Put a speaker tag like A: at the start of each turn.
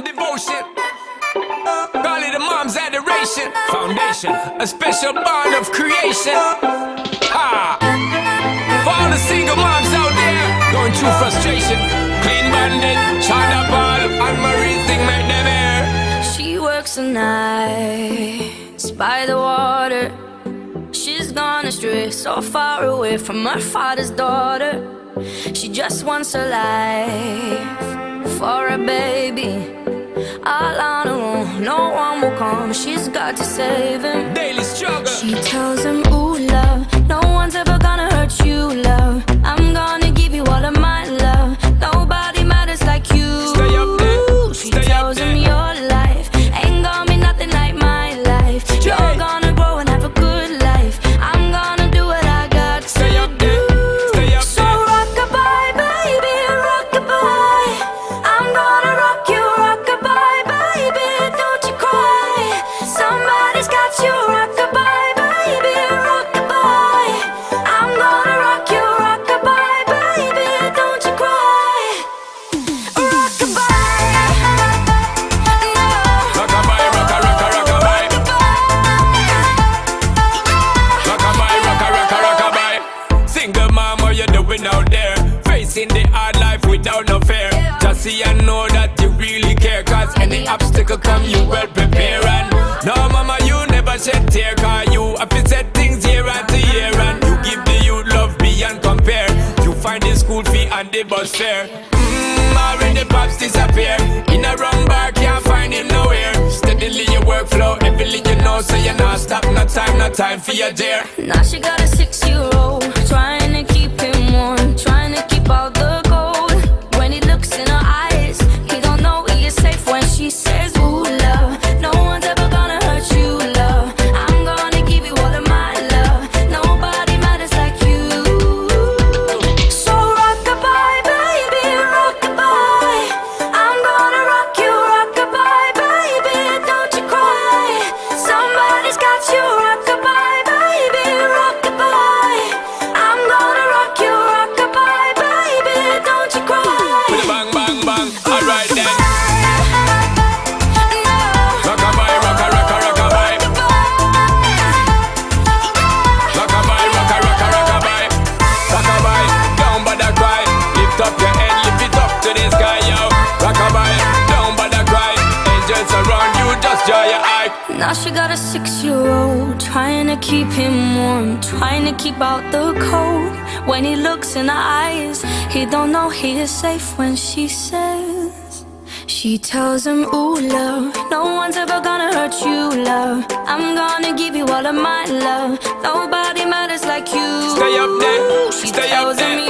A: and devotion. Call it a mom's adoration. Foundation, a special bond of creation. Ah. For all the single moms out there going through frustration, Clean Bandit, China Paul, and Marie thing make them air.
B: She works the nights by the water. She's gone astray, so far away from her father's daughter. She just wants a life for a baby. All on her own, no one will come. She's got to save him.
A: Daily struggle.
B: She tells him, ooh, love, no one's ever gonna hurt you, love. I'm gonna give you all of my love. Nobody matters like you.
A: Stay up there.
B: She
A: Stay
B: tells
A: up
B: him
A: there.
B: your life ain't gonna be nothing like my life. You're gonna grow and have a good life. I'm gonna do what I got
A: Stay
B: to
A: up there.
B: do.
A: Stay up
B: So
A: there.
B: rock-a-bye, baby, rock-a-bye. I'm gonna rock you, rock-a-bye, baby, don't you cry. Somebody's got you, rock-a-bye, baby, rock-a-bye. I'm gonna rock you, rock-a-bye, baby, don't you cry. Rock-a-bye, no.
A: Rock-a-bye, rock-a-rock-a, rock-a-bye. Rock-a-bye, rock-a-rock-a, rock-a-bye. Single mom, what you doing out there? Facing the hard life without no fear. Just see and know that you really care. Cause any obstacle come, you well prepare. And no mama, you never shed tear. Cause you have to set things year after year. And you give the youth love beyond compare. You find the school fee and the bus fare. Already pops disappear. In a wrong bar, can't find him nowhere. Steadily your workflow, everything you know. So you not stop, no time for your dare.
B: Now she got a 6-year-old, trying to keep him warm, trying to keep out the cold. When he looks in her eyes, he don't know he is safe when she says, ooh, love, no one's ever gonna hurt you, love. I'm gonna give you all of my love. Nobody matters like you. So rock-a-bye, baby, rock-a-bye. I'm gonna rock you, rock-a-bye, baby, don't you cry. Somebody's got you, rock-a-bye, baby, rock-a-bye. I'm gonna rock you, rock-a-bye, baby, don't you cry.
A: With a bang, bang, bang. Alright then.
B: No.
A: Rock-a-bye, rock-a-rock-a, rock-a-bye. Rock-a-bye, rock-a-rock-a, rock-a-bye. Rock-a-bye, don't bother cry. Lift up your head, lift it up to the sky, yo. Rock-a-bye, don't bother cry. Angels around you, just draw your eye.
B: Now she got a 6-year-old, trying to keep him warm, trying to keep out the cold. When he looks in her eyes, he don't know he is safe when she says. She tells him, ooh, love, no one's ever gonna hurt you, love. I'm gonna give you all of my love. Nobody matters like you.
A: Stay up there,
B: She
A: stay up
B: tells
A: there.
B: him